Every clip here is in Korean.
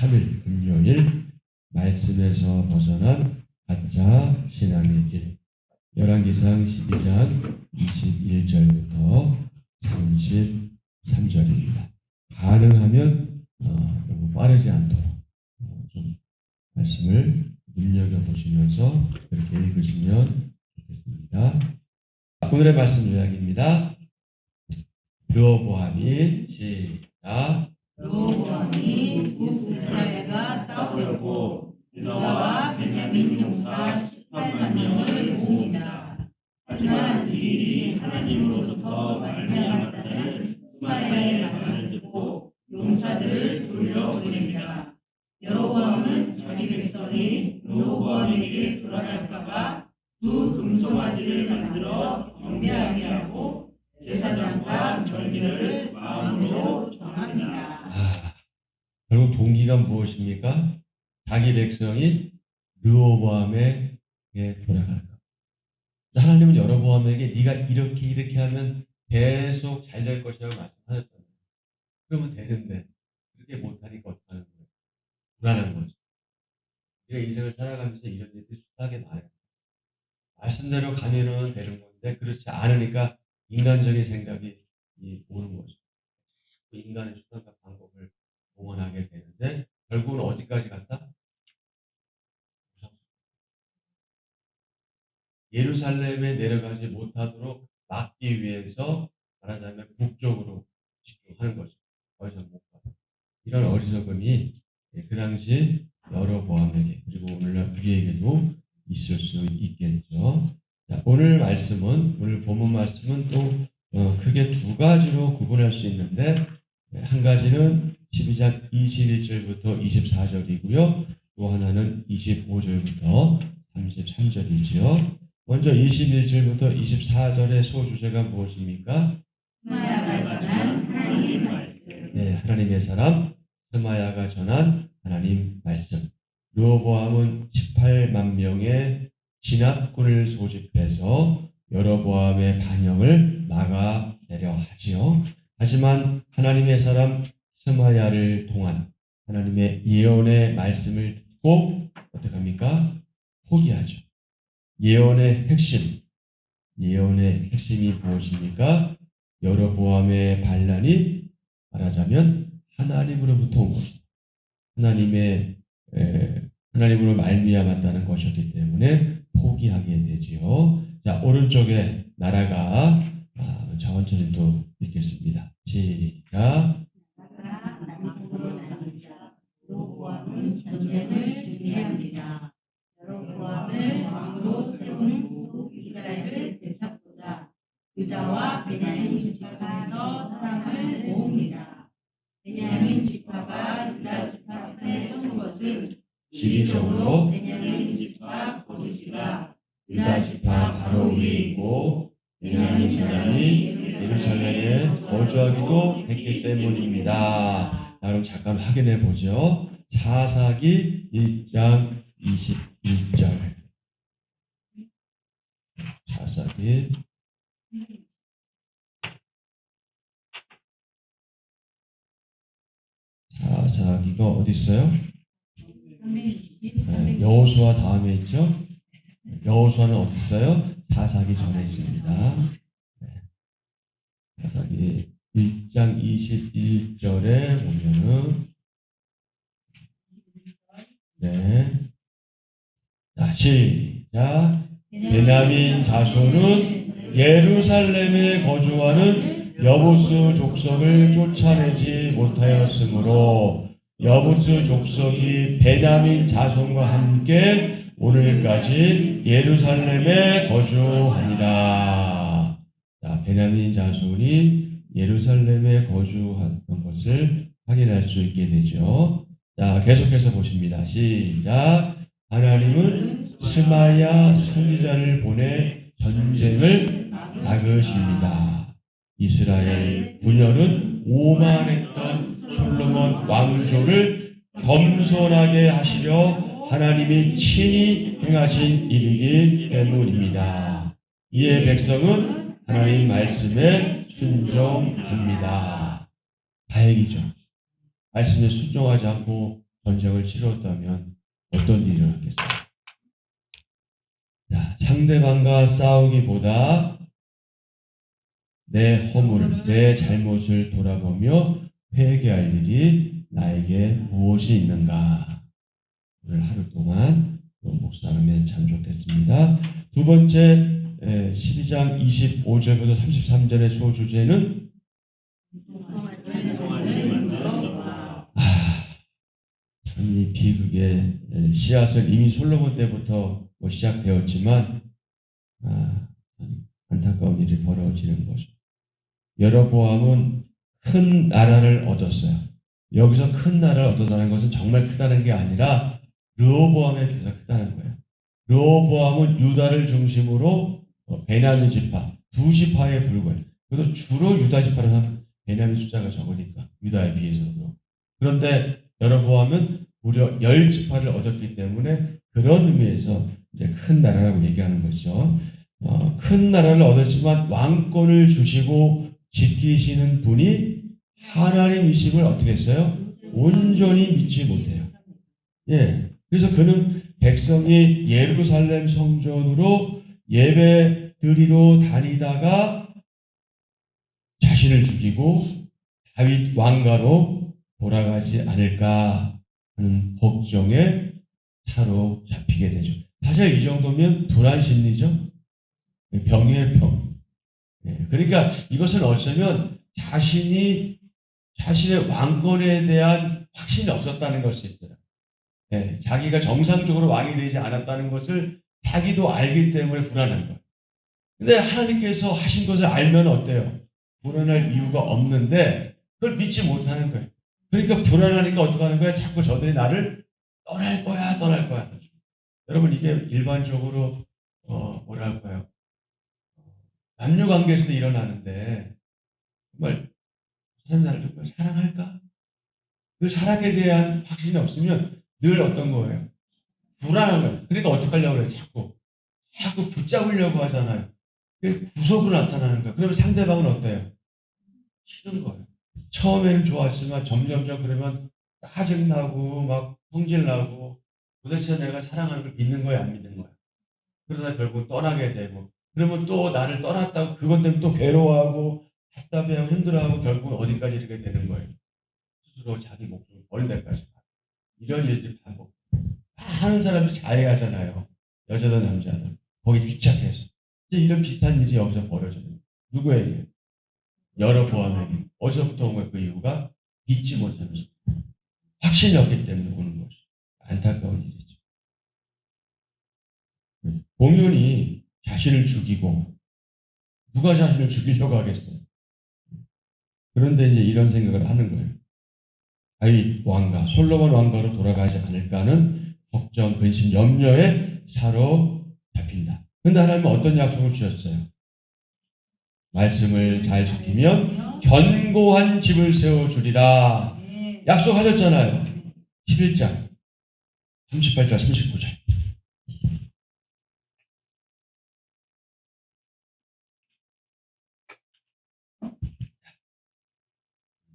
3일 금요일 말씀에서 벗어난 가짜 신앙의 길 열왕기상 12장 21절부터 33절입니다. 가능하면 너무 빠르지 않도록 좀 말씀을 눈여겨보시면서 그렇게 읽으시면 좋겠습니다. 오늘의 말씀 요약입니다. 르호보암이 시작. 르호보암이 북이스라엘과 싸우려고 유다와 베냐민 용사 18만 명을 모읍니다. 하지만 이 일이 하나님으로부터 말미암았다는 스마야의 말을 듣고 용사들을 돌려보냅니다. 여로보암은 자기 백성이 르호보암에게 돌아갈까봐 두 금송아지를 만들어 경배하게 하고 제사장과 절기를 마음으로 정합니다. 결국 동기가 무엇입니까? 자기 백성이 르호보암에게 돌아가는 것. 하나님은 여로보암에게 네가 이렇게 하면 계속 잘 될 것이라고 말씀하셨잖아요. 그러면 되는데 그렇게 못하니까 어떡하는 거예요? 불안한 거죠. 우리가 인생을 살아가면서 이런 일들이 수하게 많아요. 말씀대로 가면은 되는 건데 그렇지 않으니까 인간적인 생각이 오는 거죠. 인간의 수단과 방법을 동원하게 되는데 결국은 어디까지 갔다? 예루살렘에 내려가지 못하도록 막기 위해서 말하자면 북쪽으로 집중하는 거죠. 더 이상 못 가고. 이런 어리석음이 그 당시 여로보암에게 그리고 오늘날 우리에게도 있을 수 있겠죠. 자, 오늘 본문 말씀은 또 크게 두 가지로 구분할 수 있는데 한 가지는 12장 21절부터 24절이고요. 또 하나는 25절부터 33절이지요. 먼저 21절부터 24절의 소주제가 무엇입니까? 스마야가 전한 하나님 말씀. 네, 하나님의 사람 스마야가 전한 하나님 말씀. 르호보암은 18만 명의 진압군을 소집해서 여로보암의 반역을 막아내려 하지요. 하지만 하나님의 사람 스마야를 통한 하나님의 예언의 말씀을 듣고 어떻게 합니까? 포기하죠. 예언의 핵심이 무엇입니까? 여로보암의 반란이 말하자면 하나님으로부터 온 것이다. 하나님으로 말미암았다는 것이었기 때문에 포기하게 되지요. 자, 오른쪽에 나라가 천천히 또 읽겠습니다. 시작. 르호보암은 전쟁을 준비합니다. 여로보암을 왕으로 세우는 북이스라엘을 되찾고자 유다와 베냐민 지파에서 사람을 모읍니다. 베냐민 지파가 유다 지파 앞에 선 것은 지리적으로 베냐민 지파 거주지가 유다 지파 바로 위에 있고 베냐민 사람이 예루살렘에 거주하기도 했기 때문입니다. 자, 그럼 잠깐 확인해 보죠. 사사기 1장 21절. 사사기가 어디 있어요? 네, 여호수아 다음에 있죠? 여호수아는 어디 있어요? 사사기 전에 있습니다. 네. 사사기 1장 21절에 보면은 네. 자, 시작. 베냐민 자손은 예루살렘에 거주하는 여부스 족속을 쫓아내지 못하였으므로 여부스 족속이 베냐민 자손과 함께 오늘까지 예루살렘에 거주하니라. 자, 베냐민 자손이 예루살렘에 거주했던 것을 확인할 수 있게 되죠. 자, 계속해서 보십니다. 시작. 하나님은 스마야 선지자를 보내 전쟁을 막으십니다. 이스라엘 분열은 오만했던 솔로몬 왕조를 겸손하게 하시려 하나님이 친히 행하신 일이기 때문입니다. 이에 백성은 하나님 말씀에 순종합니다. 다행이죠. 말씀에 순종하지 않고 전쟁을 치렀다면 어떤 일이 일어났겠어요? 자, 상대방과 싸우기보다 내 허물, 내 잘못을 돌아보며 회개할 일이 나에게 무엇이 있는가? 오늘 하루 동안 또 묵상하면 참 좋겠습니다. 두 번째 12장 25절부터 33절의 소주제는 참 이 비극의 씨앗은 이미 솔로몬 때부터 시작되었지만 참 안타까운 일이 벌어지는 거죠. 여로보암은 큰 나라를 얻었어요. 여기서 큰 나라를 얻었다는 것은 정말 크다는 게 아니라 르호보암에 비해서 크다는 거예요. 르호보암은 유다를 중심으로 베냐민 지파, 두 지파에 불과해요. 그래도 주로 유다 지파라서 베냐민 숫자가 적으니까 유다에 비해서도. 그런데 여로보암은 무려 10지파를 얻었기 때문에 그런 의미에서 이제 큰 나라라고 얘기하는 것이죠. 큰 나라를 얻었지만 왕권을 주시고 지키시는 분이 하나님이심을 어떻게 했어요? 온전히 믿지 못해요. 예. 그래서 그는 백성이 예루살렘 성전으로 예배 드리러 다니다가 자신을 죽이고 다윗 왕가로 돌아가지 않을까 하는 걱정에 사로잡히게 되죠. 사실 이 정도면 불안 심리죠. 병이에요, 병. 예. 그러니까 이것은 어쩌면 자신의 왕권에 대한 확신이 없었다는 것이 있어요. 예, 자기가 정상적으로 왕이 되지 않았다는 것을 자기도 알기 때문에 불안한 거예요. 근데 하나님께서 하신 것을 알면 어때요? 불안할 이유가 없는데 그걸 믿지 못하는 거예요. 그러니까 불안하니까 어떻게 하는 거야? 자꾸 저들이 나를 떠날 거야. 여러분 이게 일반적으로 뭐랄까요? 남녀 관계에서도 일어나는데 정말 사람 나를 정말 사랑할까? 그 사랑에 대한 확신이 없으면 늘 어떤 거예요? 불안한 거예요. 그러니까 어떻게 하려고 그래요? 자꾸 붙잡으려고 하잖아요. 그 구속으로 나타나는 거예요. 그러면 상대방은 어때요? 싫은 거예요. 처음에는 좋았지만 점점점 그러면 짜증나고 막 성질나고 도대체 내가 사랑하는 걸 믿는 거야 안 믿는 거야. 그러다 결국 떠나게 되고 그러면 또 나를 떠났다고 그것 때문에 또 괴로워하고 답답해하고 힘들어하고 결국 어디까지 이렇게 되는 거예요. 스스로 자기 목숨을 버린 데까지. 이런 일들이 반복. 하는 사람이 잘해야잖아요. 여자든 남자든. 거기 집착해서. 이제 이런 비슷한 일이 여기서 벌어져요. 누구에게? 여로보암에게. 어디서부터 온 거예요? 그 이유가 믿지 못하면서. 확신이 없기 때문에 오는 것이. 안타까운 일이죠. 공연이 자신을 죽이고 누가 자신을 죽이려고 하겠어요? 그런데 이제 이런 생각을 하는 거예요. 다윗 왕가, 솔로몬 왕가로 돌아가지 않을까 하는 걱정, 근심, 염려에 사로잡힌다. 그런데 하나님은 어떤 약속을 주셨어요? 말씀을 잘 지키면 견고한 집을 세워주리라. 약속하셨잖아요. 11장 38절 39절.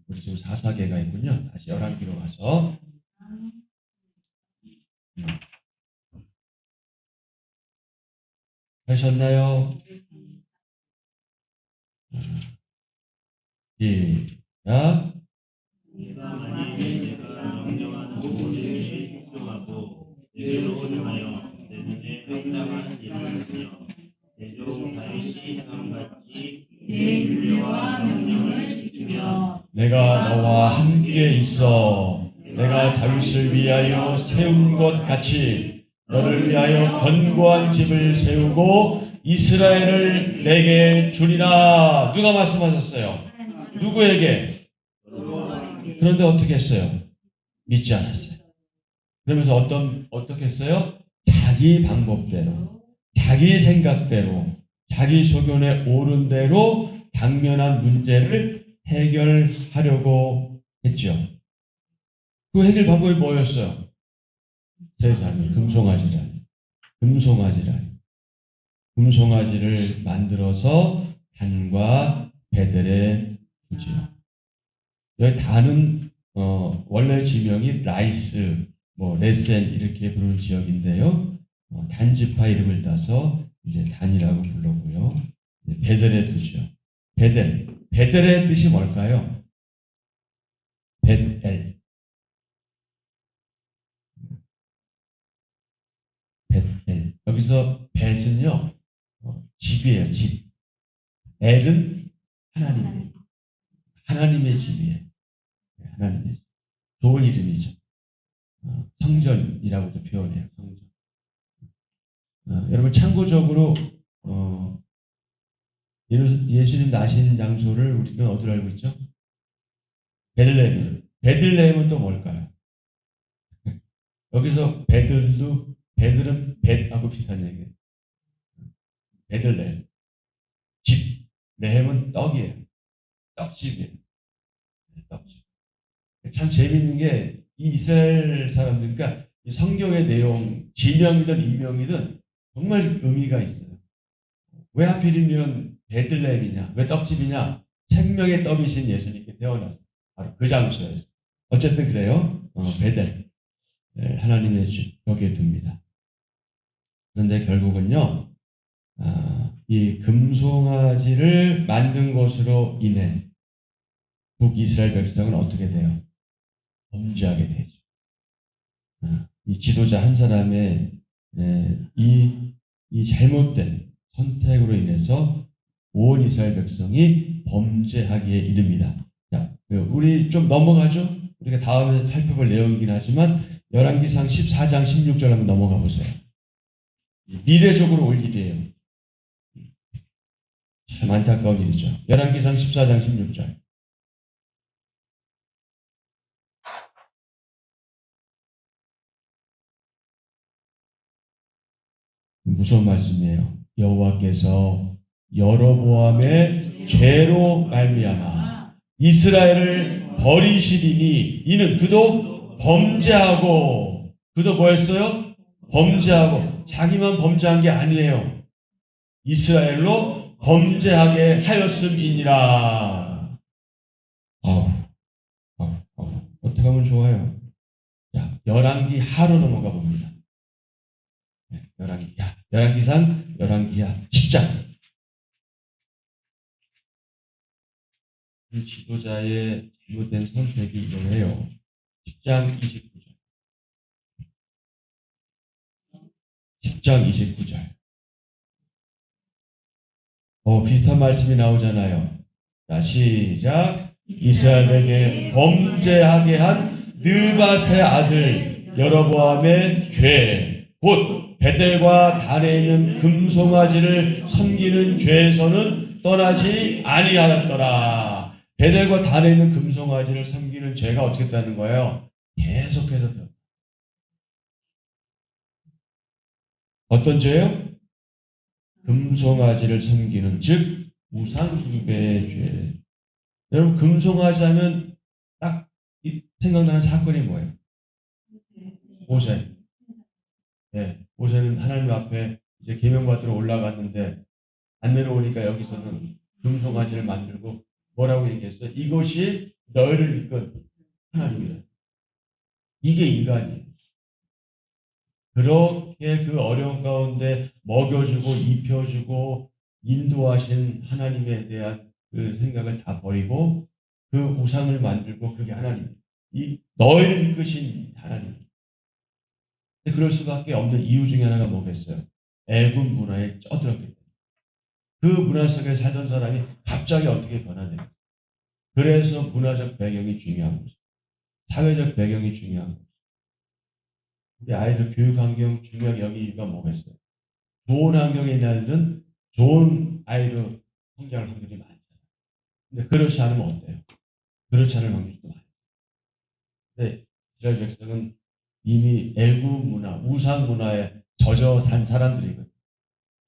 우리 지금 4사계가 있군요. 다시 11기로 가서 하셨나요? 시작. 내가 만일 내가 명령한 모든 순종하고 제대로 행하여 내 눈에 합당한 일을 하며 내 종 다윗이 행함같이 내 윤례와 명령을 지키며 내가 너와 함께 있어 내가 다윗을 위하여 세운 것 같이 너를 위하여 견고한 집을 세우고 이스라엘을 내게 주리라. 누가 말씀하셨어요? 누구에게? 그런데 어떻게 했어요? 믿지 않았어요. 그러면서 어떻게 했어요? 자기 방법대로, 자기 생각대로, 자기 소견에 옳은 대로 당면한 문제를 해결하려고 했죠. 그 해결 방법이 뭐였어요? 세상에 금송아지를 만들어서 단과 배들에 두지요. 여기 단은 원래 지명이 라이스, 레센 이렇게 부르는 지역인데요. 단지파 이름을 따서 이제 단이라고 부르고요. 베델의 뜻이요. 베델의 뜻이 뭘까요? 벳엘. 벳엘. 여기서 벳은요, 집이에요, 집. 엘은 하나님. 하나님의 집이에요. 하나님의 집. 좋은 이름이죠. 성전이라고도 표현해요, 성전. 여러분, 참고적으로, 예수님 나신 장소를 우리는 어디로 알고 있죠? 베들레헴. 베들레헴은 또 뭘까요? 여기서 베들은 벳하고 비슷한 얘기예요. 베들레헴. 집. 레헴은 떡이에요. 떡집이에요. 떡집. 참 재밌는 게 이 이스라엘 사람들, 그러니까 이 성경의 내용, 지명이든 인명이든 정말 의미가 있어요. 왜 하필이면 베들레헴이냐? 왜 떡집이냐? 생명의 떡이신 예수님께 태어나서 바로 그 장소에서. 어쨌든 그래요. 베델. 하나님의 집 여기에 둡니다. 그런데 결국은요. 이 금송아지를 만든 것으로 인해 북이스라엘 백성은 어떻게 돼요? 범죄하게 되죠. 이 지도자 한 사람의 이 잘못된 선택으로 인해서 온 이스라엘 백성이 범죄하기에 이릅니다. 자, 우리 좀 넘어가죠? 우리가 다음에 살펴볼 내용이긴 하지만 열왕기상 14장 16절 한번 넘어가 보세요. 미래적으로 올 일이에요. 참 안타까운 일이죠. 열왕기상 14장 16절. 무서운 말씀이에요. 여호와께서 여로보암의 죄로 말미암아 이스라엘을 버리시리니 이는 그도 범죄하고 그도 뭐했어요? 범죄하고 자기만 범죄한 게 아니에요. 이스라엘로 범죄하게 하였음이니라. 어떻게 하면 좋아요? 자, 열왕기 하로 넘어가 봅니다. 열왕기상 열왕기하 10장. 이 지도자의 잘못된 선택이 이거예요. 10장 29절. 10장 29절. 비슷한 말씀이 나오잖아요. 자, 시작. 이스라엘에게 범죄하게 한 느밧의 아들 여로보암의 죄, 곧 베델과 단에 있는 금송아지를 섬기는 죄에서는 떠나지 아니하였더라. 베델과 단에 있는 금송아지를 섬기는 죄가 어떻게 됐다는 거예요? 계속해서 어떤 죄요? 금송아지를 섬기는, 즉 우상숭배의 죄. 여러분, 금송아지 하면 딱 생각나는 사건이 뭐예요? 모세. 모세는 하나님 앞에 이제 계명받으러 올라갔는데 안 내려오니까 여기서는 금송아지를 만들고 뭐라고 얘기했어요? 이것이 너희를 이끈 하나님이다. 이게 인간이에요. 그렇게 그 어려운 가운데 먹여주고 입혀주고 인도하신 하나님에 대한 그 생각을 다 버리고 그 우상을 만들고 그게 하나님. 너희를 이끄신 하나님. 그럴 수밖에 없는 이유 중에 하나가 뭐겠어요? 애굽 문화에 쩌들었기 때문에. 그 문화 속에 살던 사람이 갑자기 어떻게 변화돼요? 그래서 문화적 배경이 중요한 거죠. 사회적 배경이 중요한 거죠. 우리 아이들 교육 환경 중요하게 여기 이유가 뭐겠어요? 좋은 환경에 있는 아이들은 좋은 아이로 성장할 확률이 많잖아요. 근데 그렇지 않으면 어때요? 그렇지 않을 확률도 많아요. 근데 이스라엘 백성은 이미 애굽 문화, 우상 문화에 젖어 산 사람들이거든요.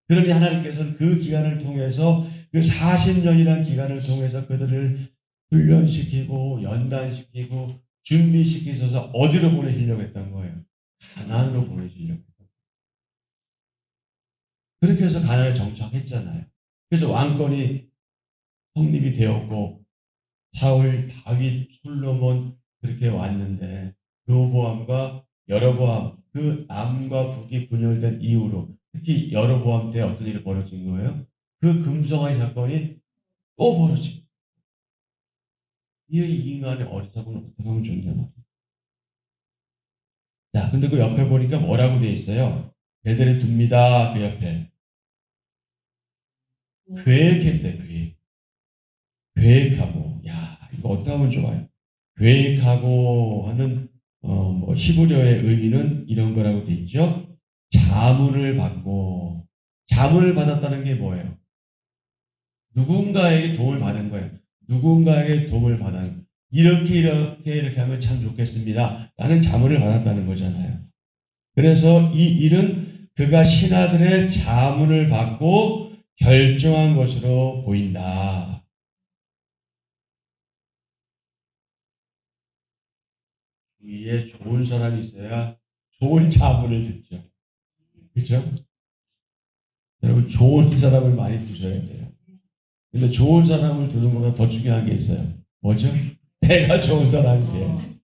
그러니 하나님께서는 그 기간을 통해서 그 40년이라는 기간을 통해서 그들을 훈련시키고 연단시키고 준비시키셔서 어디로 보내시려고 했던 거예요? 가나안으로 보내시려고 했던 거예요. 그렇게 해서 가나안에 정착했잖아요. 그래서 왕권이 성립이 되었고 사울, 다윗, 솔로몬 그렇게 왔는데 르호보암과 여로보암 그 남과 북이 분열된 이후로 특히 여로보암 때 어떤 일이 벌어진 거예요? 그 금송아지 사건이 또 벌어진 거예요. 이 인간의 어리석은 어떻게 하면 존재하나? 자, 근데 그 옆에 보니까 뭐라고 돼 있어요? 배들이 둡니다. 그 옆에 계획했대. 계획하고. 야, 이거 어떻게 하면 좋아요? 계획하고 하는 뭐 히브리어의 의미는 이런 거라고 돼 있죠. 자문을 받고 자문을 받았다는 게 뭐예요? 누군가에게 도움을 받은 거예요. 누군가에게 도움을 받은 이렇게 하면 참 좋겠습니다. 라는 자문을 받았다는 거잖아요. 그래서 이 일은 그가 신하들의 자문을 받고 결정한 것으로 보인다. 위에 좋은 사람이 있어야 좋은 자문을 듣죠. 그렇죠? 여러분 좋은 사람을 많이 두셔야 돼요. 근데 좋은 사람을 두는 것보다 더 중요한 게 있어요. 뭐죠? 내가 좋은 사람이 돼야지.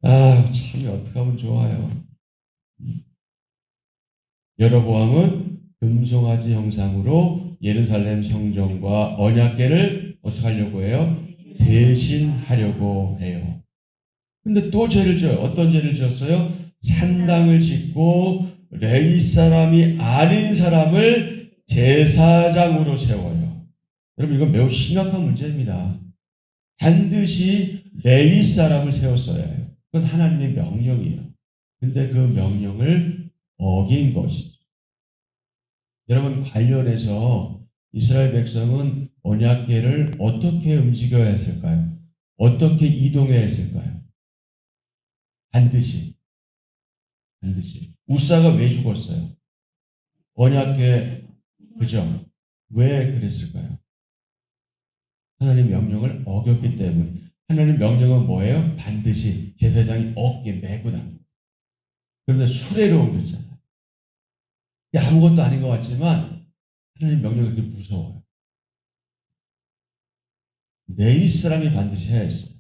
아, 참 어떻게 하면 좋아요. 여로보암은 금송아지 형상으로 예루살렘 성전과 언약궤를 어떻게 하려고 해요? 대신하려고 해요. 근데 또 죄를 지어요. 어떤 죄를 지었어요? 산당을 짓고 레위 사람이 아닌 사람을 제사장으로 세워요. 여러분 이건 매우 심각한 문제입니다. 반드시 레위 사람을 세웠어야 해요. 그건 하나님의 명령이에요. 근데 그 명령을 어긴 것이죠. 여러분 관련해서 이스라엘 백성은 언약궤를 어떻게 움직여야 했을까요? 어떻게 이동해야 했을까요? 반드시. 우사가 왜 죽었어요? 언약궤 그죠? 왜 그랬을까요? 하나님 명령을 어겼기 때문에. 하나님 명령은 뭐예요? 반드시 제사장이 어깨에 메고 다니는. 그런데 수레로 옮겼잖아요. 아무것도 아닌 것 같지만 하나님 명령이 그렇게 무서워요. 레위 사람이 반드시 해야 했어요.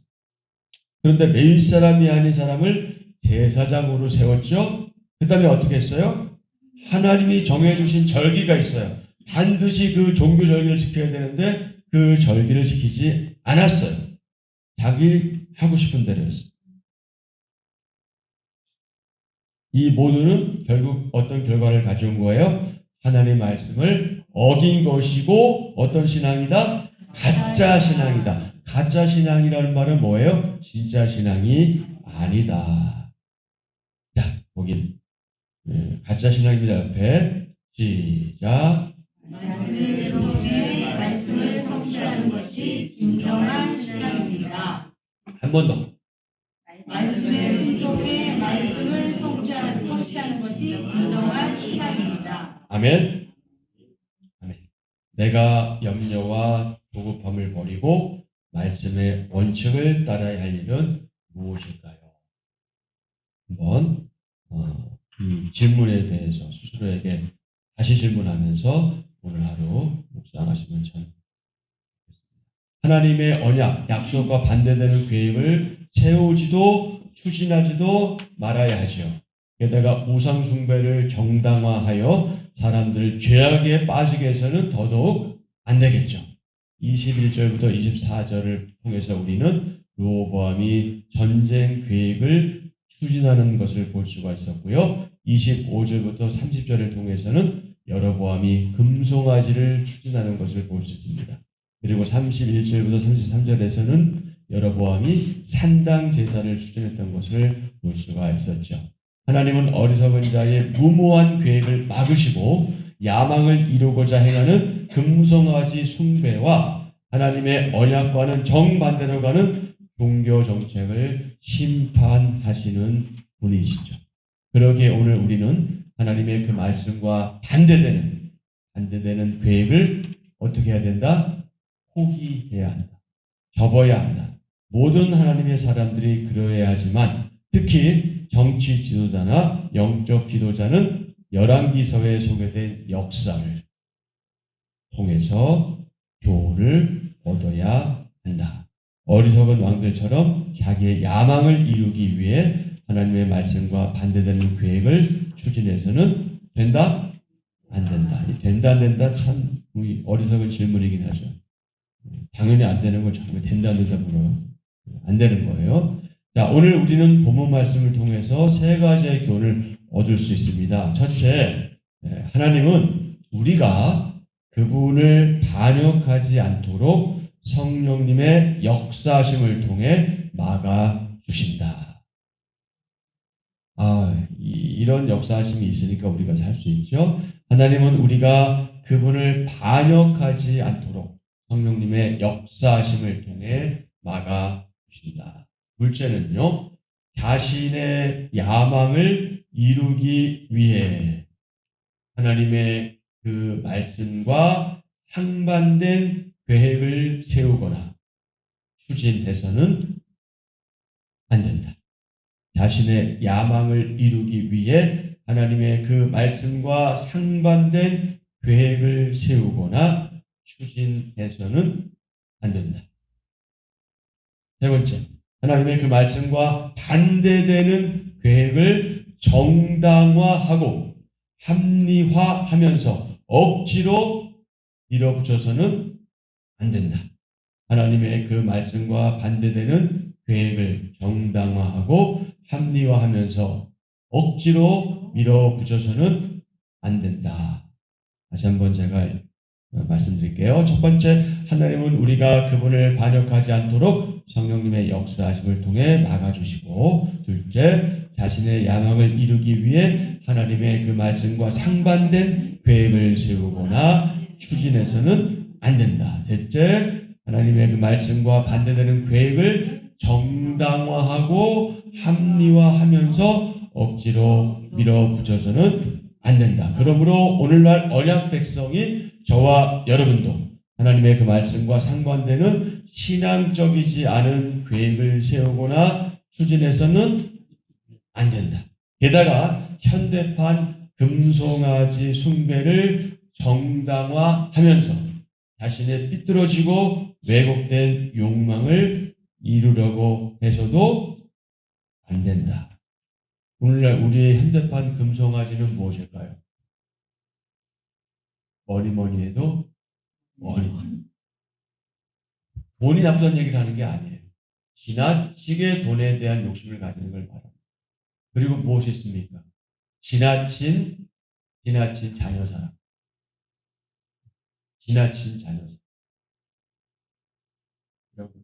그런데 레위 사람이 아닌 사람을 제사장으로 세웠죠. 그 다음에 어떻게 했어요? 하나님이 정해주신 절기가 있어요. 반드시 그 종교 절기를 지켜야 되는데 그 절기를 지키지 않았어요. 자기 하고 싶은 대로 했어요. 이 모두는 결국 어떤 결과를 가져온 거예요? 하나님의 말씀을 어긴 것이고 어떤 신앙이다? 가짜 신앙이다. 가짜 신앙이라는 말은 뭐예요? 진짜 신앙이 아니다. 자, 거긴 가짜 신앙입니다. 옆에 시작. 말씀을 성취하는 것이 진정한 신앙입니다. 한 번 더. 말씀의 순종에 말씀을 성취하는 것이 진정한 신앙입니다. 아멘. 아멘. 내가 염려와 조급함을 버리고 말씀의 원칙을 따라야 할 일은 무엇일까요? 한번 이 질문에 대해서 스스로에게 다시 질문하면서 오늘 하루 묵상하시면 참 좋겠습니다. 하나님의 언약, 약속과 반대되는 계획을 세우지도 추진하지도 말아야 하죠. 게다가 우상 숭배를 정당화하여 사람들을 죄악에 빠지게 해서는 더더욱 안 되겠죠. 21절부터 24절을 통해서 우리는 르호보암이 전쟁 계획을 추진하는 것을 볼 수가 있었고요. 25절부터 30절을 통해서는 여로보암이 금송아지를 추진하는 것을 볼 수 있습니다. 그리고 31절부터 33절에서는 여로보암이 산당 제사를 추진했던 것을 볼 수가 있었죠. 하나님은 어리석은 자의 무모한 계획을 막으시고 야망을 이루고자 행하는 금송아지 숭배와 하나님의 언약과는 정반대로 가는 종교 정책을 심판하시는 분이시죠. 그러기에 오늘 우리는 하나님의 그 말씀과 반대되는 계획을 어떻게 해야 된다? 포기해야 한다. 접어야 한다. 모든 하나님의 사람들이 그러해야 하지만 특히 정치 지도자나 영적 지도자는 열왕기서에 소개된 역사를 통해서 교훈을 얻어야 한다. 어리석은 왕들처럼 자기의 야망을 이루기 위해 하나님의 말씀과 반대되는 계획을 추진해서는 된다? 안 된다. 이 된다 안 된다 참 우리 어리석은 질문이긴 하죠. 당연히 안 되는 걸 자꾸 된다 안 된다 물어요. 안 되는 거예요. 자, 오늘 우리는 본문 말씀을 통해서 세 가지의 교훈을 얻을 수 있습니다. 첫째, 하나님은 우리가 그분을 반역하지 않도록 성령님의 역사심을 통해 막아주신다. 이런 역사심이 있으니까 우리가 살 수 있죠. 하나님은 우리가 그분을 반역하지 않도록 성령님의 역사심을 통해 막아주신다. 둘째는요, 자신의 야망을 이루기 위해 하나님의 그 말씀과 상반된 계획을 세우거나 추진해서는 안 된다. 자신의 야망을 이루기 위해 하나님의 그 말씀과 상반된 계획을 세우거나 추진해서는 안 된다. 세 번째, 하나님의 그 말씀과 반대되는 계획을 정당화하고 합리화하면서 억지로 밀어붙여서는 안 된다. 하나님의 그 말씀과 반대되는 계획을 정당화하고 합리화하면서 억지로 밀어붙여서는 안 된다. 다시 한번 제가 말씀드릴게요. 첫 번째, 하나님은 우리가 그분을 반역하지 않도록 성령님의 역사하심을 통해 막아주시고, 둘째, 자신의 야망을 이루기 위해 하나님의 그 말씀과 상반된 계획을 세우거나 추진해서는 안 된다. 셋째, 하나님의 그 말씀과 반대되는 계획을 정당화하고 합리화하면서 억지로 밀어붙여서는 안 된다. 그러므로 오늘날 언약 백성인 저와 여러분도 하나님의 그 말씀과 상반되는 신앙적이지 않은 계획을 세우거나 추진해서는 안 된다. 게다가 현대판 금송아지 숭배를 정당화하면서 자신의 삐뚤어지고 왜곡된 욕망을 이루려고 해서도 안 된다. 오늘날 우리의 현대판 금송아지는 무엇일까요? 뭐니 해도 머니. 돈이 나쁘다는 얘기를 하는 게 아니에요. 지나치게 돈에 대한 욕심을 가지는 걸 바랍니다. 그리고 무엇이 있습니까? 지나친 자녀사랑. 지나친 자녀사랑. 여러분,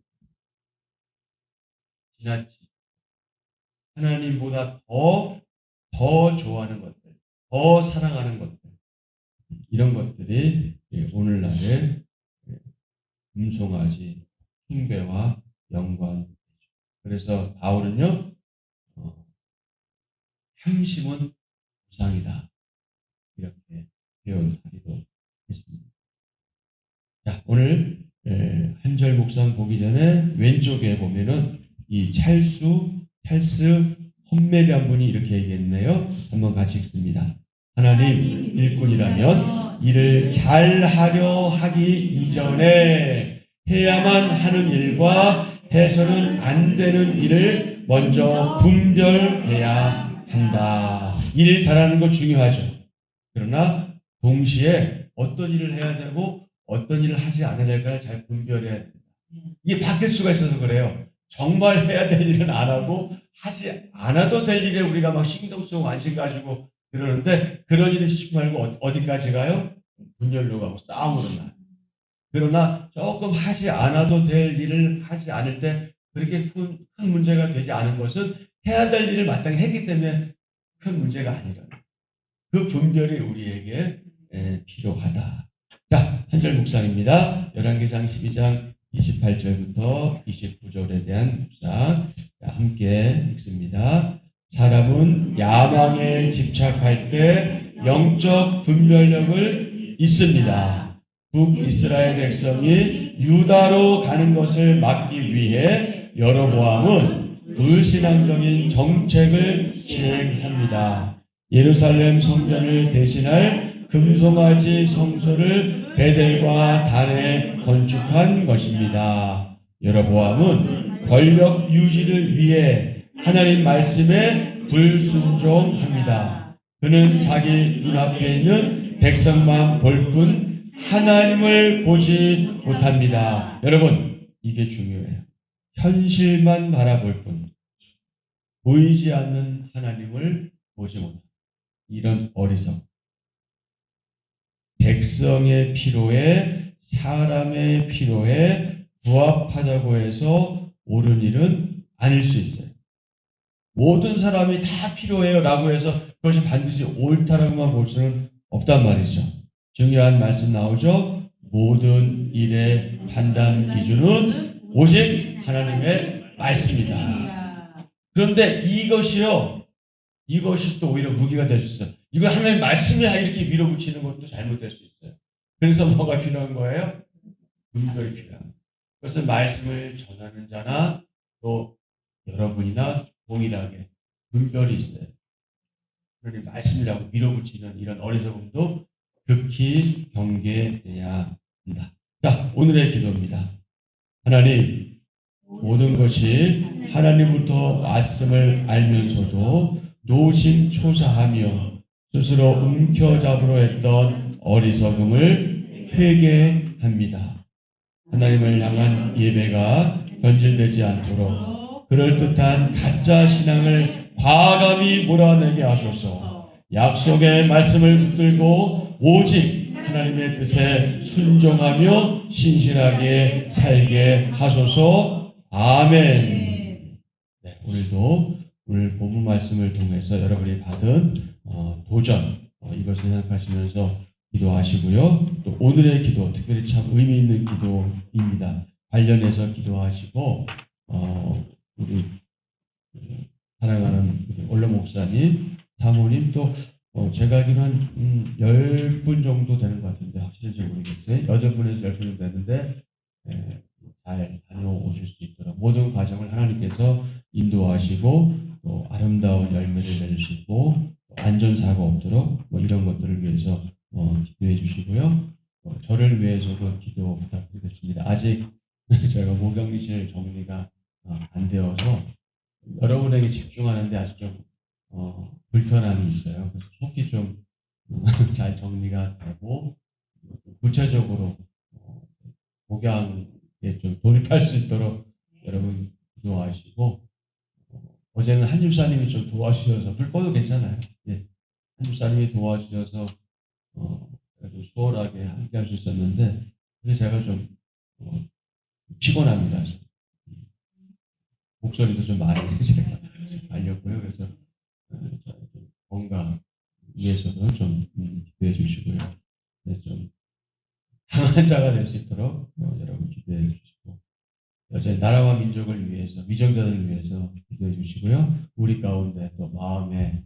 지나친 하나님보다 더 좋아하는 것들, 더 사랑하는 것들, 이런 것들이 오늘날의 금송아지 숭배와 연관되죠. 그래서 바울은요, 탐심은 우상이다, 이렇게 표현하기도 했습니다. 자, 오늘 한 절 묵상 보기 전에 왼쪽에 보면은 이 찰스 험멜이란 분이 이렇게 얘기했네요. 한번 같이 읽습니다. 하나님 일꾼이라면 이를 잘하려 하기 이전에 해야만 하는 일과 해서는 안 되는 일을 먼저 분별해야 한다. 일 잘하는 거 중요하죠. 그러나 동시에 어떤 일을 해야 되고 어떤 일을 하지 않아야 될까를 잘 분별해야 됩니다. 이게 바뀔 수가 있어서 그래요. 정말 해야 될 일은 안 하고 하지 않아도 될 일에 우리가 막 신경 쓰고 관심 가지고 그러는데 그런 일을 시키지 말고 어디까지 가요? 분열로 가고 싸움으로 나요. 그러나 조금 하지 않아도 될 일을 하지 않을 때 그렇게 큰 문제가 되지 않은 것은 해야 될 일을 마땅히 했기 때문에 큰 문제가 아니라는 그 분별이 우리에게 필요하다. 자, 한 절 묵상입니다. 열왕기상 12장 28절부터 29절에 대한 묵상. 자, 함께 읽습니다. 사람은 야망에 집착할 때 영적 분별력을 잊습니다. 북이스라엘 백성이 유다로 가는 것을 막기 위해 여로보암은 불신앙적인 정책을 시행합니다. 예루살렘 성전을 대신할 금송아지 성소를 베델과 단에 건축한 것입니다. 여로보암은 권력 유지를 위해 하나님 말씀에 불순종합니다. 그는 자기 눈앞에 있는 백성만 볼 뿐 하나님을 보지 못합니다. 여러분, 이게 중요해요. 현실만 바라볼 뿐 보이지 않는 하나님을 보지 못합니다. 이런 어리석. 백성의 필요에 사람의 필요에 부합하자고 해서 옳은 일은 아닐 수 있어요. 모든 사람이 다 필요해요 라고 해서 그것이 반드시 옳다라고만 볼 수는 없단 말이죠. 중요한 말씀 나오죠. 모든 일의 판단 기준은 오직 하나님의 말씀이다. 그런데 이것이 또 오히려 무기가 될 수 있어요. 이거 하나님 말씀이야 이렇게 밀어붙이는 것도 잘못될 수 있어요. 그래서 뭐가 필요한 거예요? 분별이 필요합니다. 그것은 말씀을 전하는 자나 또 여러분이나 동일하게 분별이 있어요. 그러니 말씀이라고 밀어붙이는 이런 어리석음도 극히 경계해야 한다. 자, 오늘의 기도입니다. 하나님, 모든 것이 하나님부터 왔음을 알면서도 노심초사하며 스스로 움켜잡으려 했던 어리석음을 회개합니다. 하나님을 향한 예배가 변질되지 않도록 그럴듯한 가짜 신앙을 과감히 몰아내게 하소서. 약속의 말씀을 붙들고 오직 하나님의 뜻에 순종하며 신실하게 살게 하소서. 아멘. 네, 오늘도 오늘 본문 말씀을 통해서 여러분이 받은 도전 이것을 생각하시면서 기도하시고요. 또 오늘의 기도 특별히 참 의미 있는 기도입니다. 관련해서 기도하시고 우리 사랑하는 우리 원로 목사님, 사모님 또 제가 알기로 한 10분 정도 되는 것 같은데 확실히 모르겠어요. 8분에서 10분 되는데 잘 다녀오실 수 있도록 모든 과정을 하나님께서 인도하시고 또 아름다운 열매를 맺을 수 있고 안전사고 없도록 이런 것들을 위해서 기도해 주시고요. 저를 위해서도 기도 부탁드리겠습니다. 아직 제가 모병리실 정리가 안 되어서 여러분에게 집중하는데 아직 좀 불편함이 있어요. 그래서 속히 좀 잘 정리가 되고 구체적으로 목양에 좀 돌입할 수 있도록 여러분 기도하시고 어제는 한 집사님이 좀 도와주셔서 불 꺼도 괜찮아요. 예. 한 집사님이 도와주셔서 그래도 수월하게 함께 할 수 있었는데 그래서 제가 좀 피곤합니다. 목소리도 좀 많이 제가 알렸고요. 그래서 건강 위해서도 좀 기도해 주시고요. 네, 좀 강한 자가 될 수 있도록 여러분 기도해 주시고 여전히 나라와 민족을 위해서 위정자들을 위해서 기도해 주시고요. 우리 가운데 또 마음에